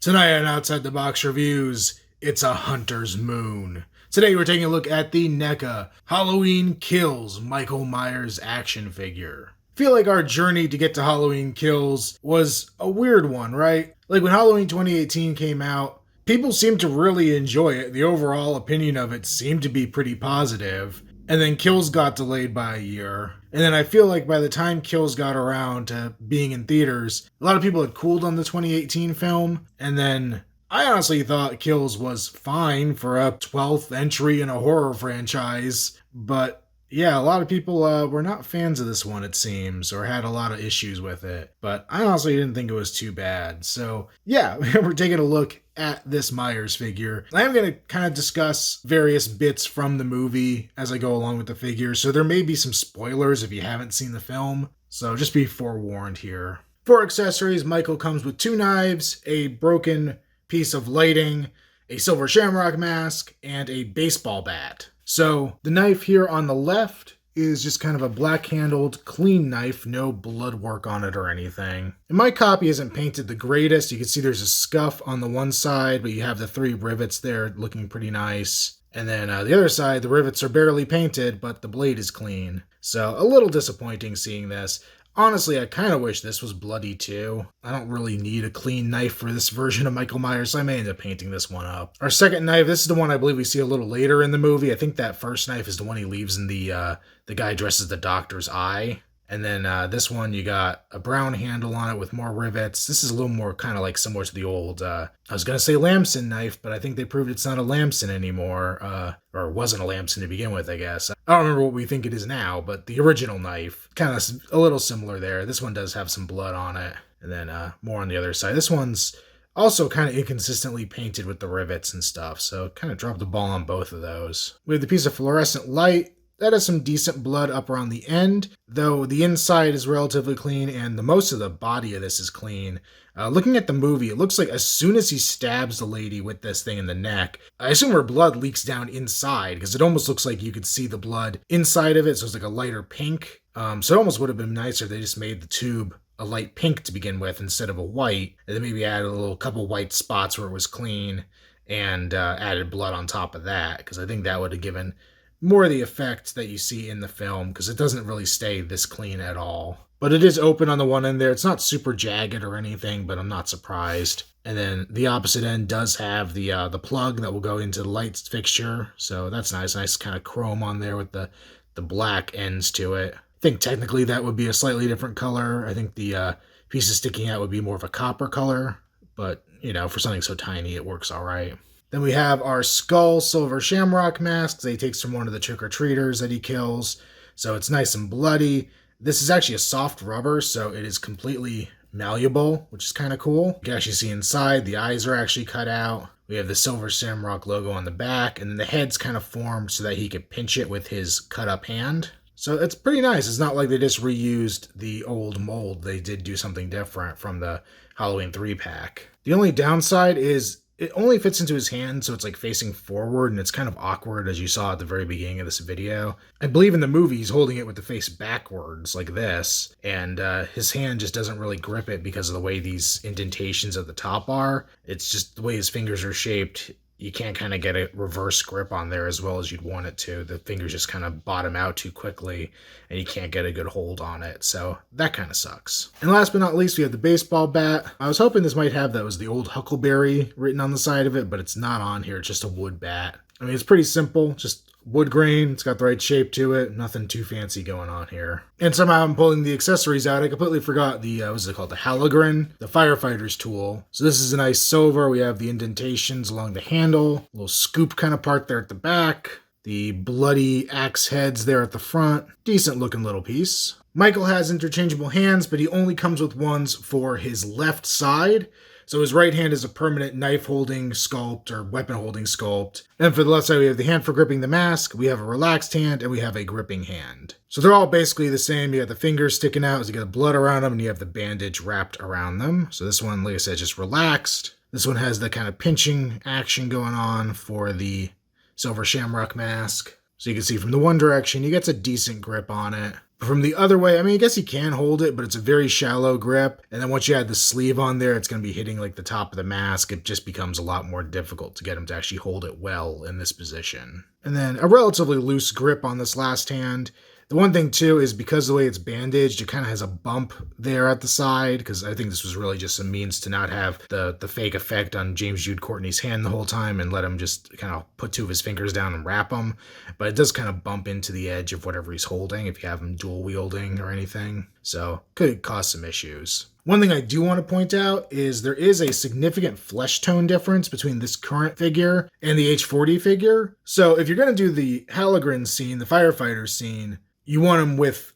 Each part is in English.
Tonight on Outside the Box Reviews, it's a hunter's moon. Today we're taking a look at the NECA Halloween Kills Michael Myers action figure. I feel like our journey to get to Halloween Kills was a weird one, right? Like when Halloween 2018 came out, people seemed to really enjoy it. The overall opinion of it seemed to be pretty positive. And then Kills got delayed by a year. And then I feel like by the time Kills got around to being in theaters, a lot of people had cooled on the 2018 film. And then I honestly thought Kills was fine for a 12th entry in a horror franchise. But yeah, a lot of people were not fans of this one, it seems, or had a lot of issues with it. But I honestly didn't think it was too bad. So yeah, we're taking a look at this Myers figure. I am going to kind of discuss various bits from the movie as I go along with the figure. So there may be some spoilers if you haven't seen the film. So just be forewarned here. For accessories, Michael comes with 2 knives, a broken piece of lighting, a silver shamrock mask, and a baseball bat. So the knife here on the left is just kind of a black-handled, clean knife, no blood work on it or anything. And my copy isn't painted the greatest. You can see there's a scuff on the one side, but you have the 3 rivets there looking pretty nice. And then the other side, the rivets are barely painted, but the blade is clean. So a little disappointing seeing this. Honestly, I kind of wish this was bloody too. I don't really need a clean knife for this version of Michael Myers, so I may end up painting this one up. Our second knife, this is the one I believe we see a little later in the movie. I think that first knife is the one he leaves in the guy dressed as the doctor's eye. And then this one, you got a brown handle on it with more rivets. This is a little more kind of like similar to the old, I was going to say Lamson knife, but I think they proved it's not a Lamson anymore, or wasn't a Lamson to begin with, I guess. I don't remember what we think it is now, but the original knife, kind of a little similar there. This one does have some blood on it, and then more on the other side. This one's also kind of inconsistently painted with the rivets and stuff, so kind of dropped the ball on both of those. We have the piece of fluorescent light. That has some decent blood up around the end, though the inside is relatively clean and the most of the body of this is clean. Looking at the movie, it looks like as soon as he stabs the lady with this thing in the neck, I assume her blood leaks down inside because it almost looks like you could see the blood inside of it, so it's like a lighter pink. So it almost would have been nicer if they just made the tube a light pink to begin with instead of a white, and then maybe added a couple white spots where it was clean and added blood on top of that, because I think that would have given more of the effect that you see in the film, because it doesn't really stay this clean at all. But it is open on the one end there. It's not super jagged or anything, but I'm not surprised. And then the opposite end does have the plug that will go into the light fixture, so that's nice. Nice kind of chrome on there with the black ends to it. I think technically that would be a slightly different color. I think the pieces sticking out would be more of a copper color, but you know, for something so tiny, it works all right. Then we have our skull silver shamrock mask that he takes from one of the trick-or-treaters that he kills. So it's nice and bloody. This is actually a soft rubber, so it is completely malleable, which is kind of cool. You can actually see inside, the eyes are actually cut out. We have the silver shamrock logo on the back, and then the head's kind of formed so that he could pinch it with his cut-up hand. So it's pretty nice. It's not like they just reused the old mold. They did do something different from the Halloween 3-pack. The only downside is it only fits into his hand, so it's like facing forward, and it's kind of awkward, as you saw at the very beginning of this video. I believe in the movie he's holding it with the face backwards, like this, and his hand just doesn't really grip it because of the way these indentations at the top are. It's just the way his fingers are shaped. You can't kind of get a reverse grip on there as well as you'd want it to. The fingers just kind of bottom out too quickly, and you can't get a good hold on it. So that kind of sucks. And last but not least, we have the baseball bat. I was hoping this might have that was the old Huckleberry written on the side of it, but it's not on here. It's just a wood bat. I mean, it's pretty simple, just wood grain. It's got the right shape to it. Nothing too fancy going on here. And somehow I'm pulling the accessories out. I completely forgot the, what's it called? The Halogran, the firefighter's tool. So this is a nice silver. We have the indentations along the handle, a little scoop kind of part there at the back, the bloody axe heads there at the front. Decent looking little piece. Michael has interchangeable hands, but he only comes with ones for his left side. So his right hand is a permanent knife-holding sculpt or weapon-holding sculpt. And for the left side, we have the hand for gripping the mask, we have a relaxed hand, and we have a gripping hand. So they're all basically the same. You have the fingers sticking out as you get the blood around them, and you have the bandage wrapped around them. So this one, like I said, just relaxed. This one has the kind of pinching action going on for the silver shamrock mask. So you can see from the one direction, he gets a decent grip on it. But from the other way, I mean, I guess he can hold it, but it's a very shallow grip. And then once you add the sleeve on there, it's going to be hitting like the top of the mask. It just becomes a lot more difficult to get him to actually hold it well in this position. And then a relatively loose grip on this last hand. The one thing, too, is because of the way it's bandaged, it kind of has a bump there at the side, because I think this was really just a means to not have the fake effect on James Jude Courtney's hand the whole time and let him just kind of put two of his fingers down and wrap them. But it does kind of bump into the edge of whatever he's holding if you have him dual wielding or anything. So could cause some issues. One thing I do want to point out is there is a significant flesh tone difference between this current figure and the H40 figure. So if you're going to do the Halogren scene, the firefighter scene, you want him with,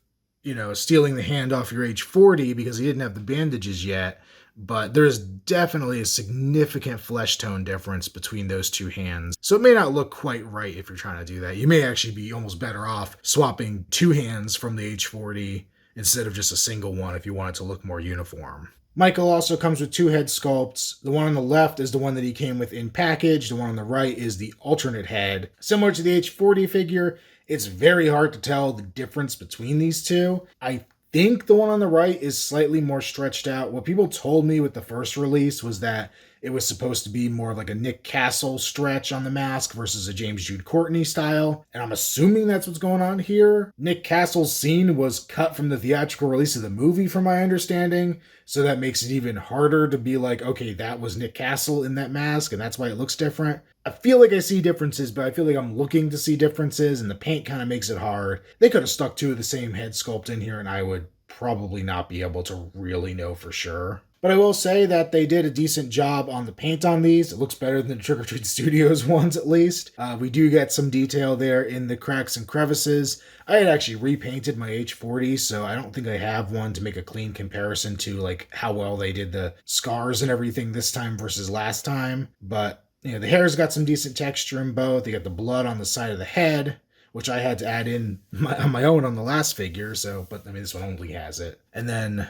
stealing the hand off your H40 because he didn't have the bandages yet. But there's definitely a significant flesh tone difference between those two hands. So it may not look quite right if you're trying to do that. You may actually be almost better off swapping two hands from the H40 instead of just a single one if you want it to look more uniform. Michael also comes with two head sculpts. The one on the left is the one that he came with in package. The one on the right is the alternate head. Similar to the H40 figure, it's very hard to tell the difference between these two. I think the one on the right is slightly more stretched out. What people told me with the first release was that it was supposed to be more like a Nick Castle stretch on the mask versus a James Jude Courtney style. And I'm assuming that's what's going on here. Nick Castle's scene was cut from the theatrical release of the movie, from my understanding. So that makes it even harder to be like, okay, that was Nick Castle in that mask, and that's why it looks different. I feel like I see differences, but I feel like I'm looking to see differences, and the paint kind of makes it hard. They could have stuck two of the same head sculpt in here, and I would probably not be able to really know for sure. But I will say that they did a decent job on the paint on these. It looks better than the Trick or Treat Studios ones, at least. We do get some detail there in the cracks and crevices. I had actually repainted my H40, so I don't think I have one to make a clean comparison to like how well they did the scars and everything this time versus last time. But the hair's got some decent texture in both. They got the blood on the side of the head, which I had to add in on my own on the last figure. But this one only has it. And then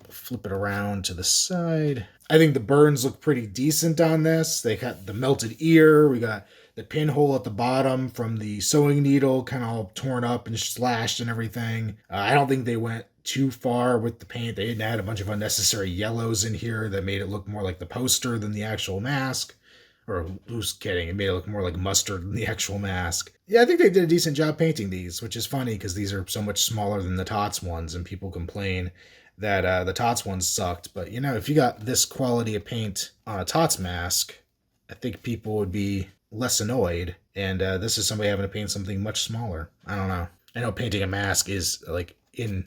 flip it around to the side. I think the burns look pretty decent on this. They got the melted ear. We got the pinhole at the bottom from the sewing needle kind of all torn up and slashed and everything. I don't think they went too far with the paint. They didn't add a bunch of unnecessary yellows in here that made it look more like the poster than the actual mask. Or who's kidding? It made it look more like mustard than the actual mask. Yeah, I think they did a decent job painting these, which is funny because these are so much smaller than the Tots ones, and people complain that the Tots ones sucked. But, if you got this quality of paint on a Tots mask, I think people would be less annoyed. And this is somebody having to paint something much smaller. I don't know. I know painting a mask is, like, in,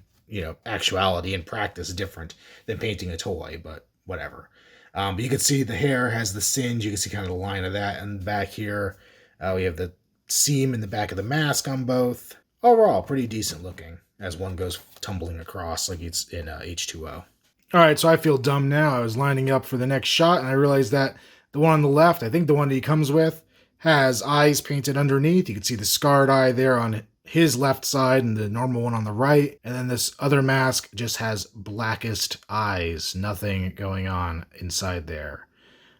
actuality and practice different than painting a toy, but whatever. But you can see the hair has the singe. You can see kind of the line of that. And back here, we have the seam in the back of the mask on both. Overall, pretty decent looking as one goes tumbling across like it's in H2O. All right, so I feel dumb now. I was lining up for the next shot, and I realized that the one on the left, I think the one that he comes with, has eyes painted underneath. You can see the scarred eye there on his left side and the normal one on the right. And then this other mask just has blackest eyes, nothing going on inside there.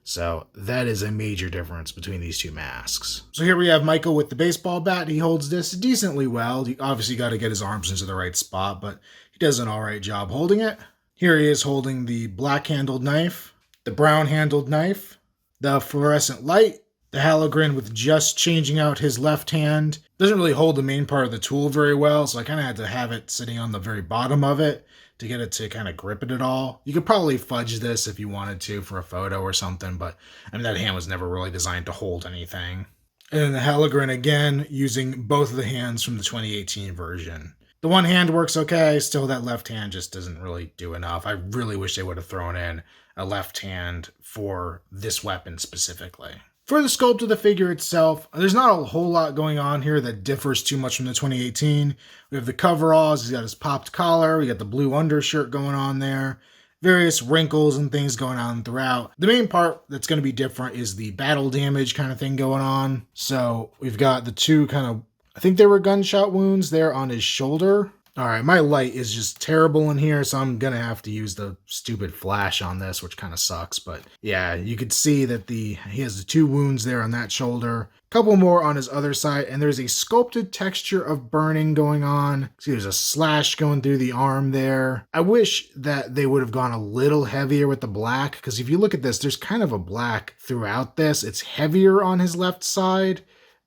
So that is a major difference between these two masks. So here we have Michael with the baseball bat. He holds this decently well. He obviously got to get his arms into the right spot, but he does an all right job holding it. Here he is holding the black-handled knife, the brown-handled knife, the fluorescent light, the Halogren with just changing out his left hand. Doesn't really hold the main part of the tool very well, so I kind of had to have it sitting on the very bottom of it to get it to kind of grip it at all. You could probably fudge this if you wanted to for a photo or something, but that hand was never really designed to hold anything. And then the Halogren again, using both of the hands from the 2018 version. The one hand works okay, still that left hand just doesn't really do enough. I really wish they would have thrown in a left hand for this weapon specifically. For the sculpt of the figure itself, there's not a whole lot going on here that differs too much from the 2018. We have the coveralls, he's got his popped collar, we got the blue undershirt going on there, various wrinkles and things going on throughout. The main part that's going to be different is the battle damage kind of thing going on. So we've got the two kind of, I think they were gunshot wounds there on his shoulder. All right, my light is just terrible in here, so I'm gonna have to use the stupid flash on this, which kind of sucks. But yeah, you could see that he has the 2 wounds there on that shoulder, a couple more on his other side, and there's a sculpted texture of burning going on. See, there's a slash going through the arm there. I wish that they would have gone a little heavier with the black, because if you look at this, there's kind of a black throughout this. It's heavier on his left side,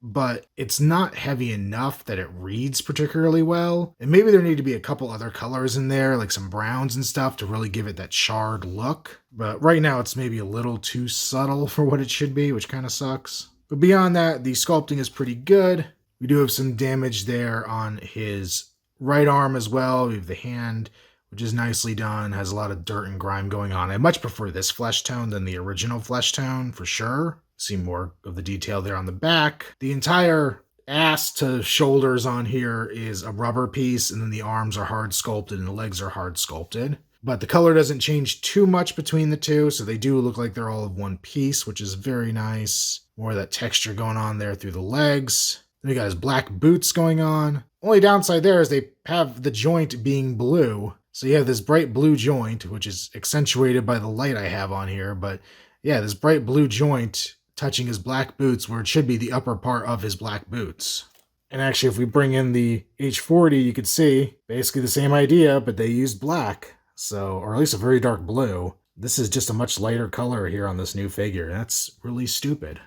but it's not heavy enough that it reads particularly well. And maybe there need to be a couple other colors in there, like some browns and stuff, to really give it that charred look. But right now it's maybe a little too subtle for what it should be, which kind of sucks. But beyond that, the sculpting is pretty good. We do have some damage there on his right arm as well. We have the hand, which is nicely done, has a lot of dirt and grime going on. I much prefer this flesh tone than the original flesh tone, for sure. See more of the detail there on the back. The entire ass to shoulders on here is a rubber piece, and then the arms are hard sculpted and the legs are hard sculpted. But the color doesn't change too much between the two, so they do look like they're all of one piece, which is very nice. More of that texture going on there through the legs. Then we got his black boots going on. Only downside there is they have the joint being blue. So you have this bright blue joint, which is accentuated by the light I have on here. But yeah, this bright blue joint touching his black boots where it should be the upper part of his black boots. And actually, if we bring in the H40, you could see basically the same idea, but they used black. So, or at least a very dark blue. This is just a much lighter color here on this new figure. That's really stupid.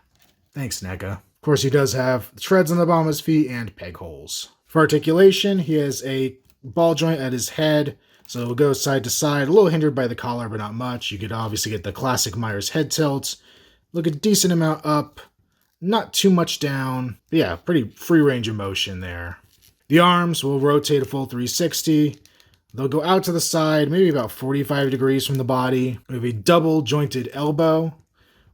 Thanks, NECA. Of course, he does have treads on the bottom of his feet and peg holes. For articulation, he has a ball joint at his head, so it'll go side to side, a little hindered by the collar, but not much. You could obviously get the classic Myers head tilt. Look a decent amount up, not too much down. But yeah, pretty free range of motion there. The arms will rotate a full 360. They'll go out to the side, maybe about 45 degrees from the body. We have a double jointed elbow,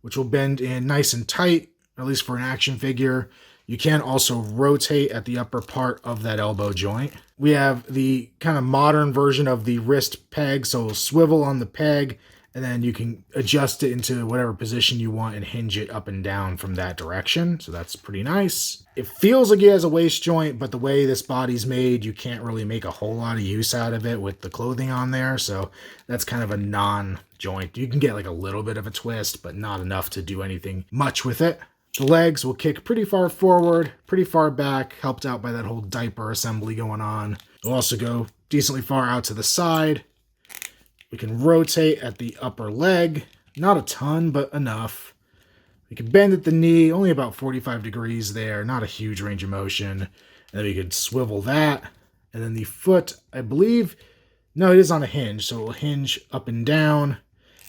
which will bend in nice and tight, at least for an action figure. You can also rotate at the upper part of that elbow joint. We have the kind of modern version of the wrist peg, so it'll swivel on the peg, and then you can adjust it into whatever position you want and hinge it up and down from that direction. So that's pretty nice. It feels like it has a waist joint, but the way this body's made, you can't really make a whole lot of use out of it with the clothing on there. So that's kind of a non-joint. You can get like a little bit of a twist, but not enough to do anything much with it. The legs will kick pretty far forward, pretty far back, helped out by that whole diaper assembly going on. They'll also go decently far out to the side. We can rotate at the upper leg, not a ton, but enough. We can bend at the knee, only about 45 degrees there, not a huge range of motion. And then we could swivel that. And then the foot, I believe, no, it is on a hinge, so it will hinge up and down,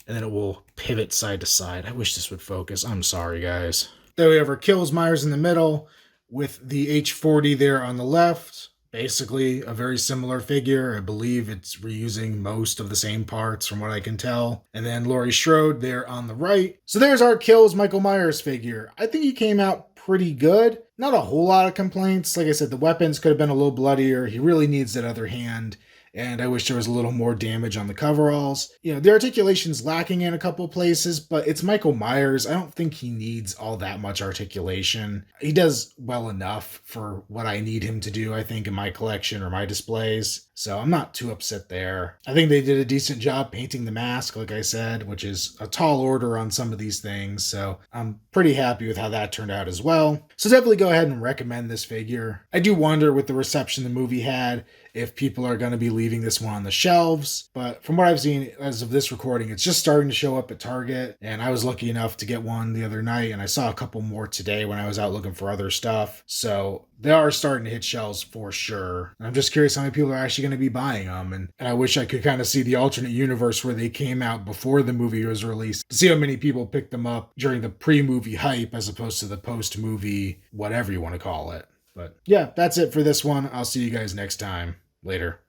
and then it will pivot side to side. I wish this would focus. I'm sorry, guys. Then we have our Kills Myers in the middle with the H40 there on the left. Basically a very similar figure. I believe it's reusing most of the same parts from what I can tell. And then Laurie Strode there on the right. So there's our Kills Michael Myers figure. I think he came out pretty good. Not a whole lot of complaints. Like I said, the weapons could have been a little bloodier. He really needs that other hand. And I wish there was a little more damage on the coveralls. You know, the articulation's lacking in a couple places, but it's Michael Myers. I don't think he needs all that much articulation. He does well enough for what I need him to do, I think, in my collection or my displays. So I'm not too upset there. I think they did a decent job painting the mask, like I said, which is a tall order on some of these things. So I'm pretty happy with how that turned out as well. So definitely go ahead and recommend this figure. I do wonder with the reception the movie had, if people are going to be leaving this one on the shelves. But from what I've seen as of this recording, it's just starting to show up at Target. And I was lucky enough to get one the other night, and I saw a couple more today when I was out looking for other stuff. So they are starting to hit shelves for sure. And I'm just curious how many people are actually going to be buying them. And I wish I could kind of see the alternate universe where they came out before the movie was released, to see how many people picked them up during the pre-movie hype as opposed to the post-movie, whatever you want to call it. But yeah, that's it for this one. I'll see you guys next time. Later.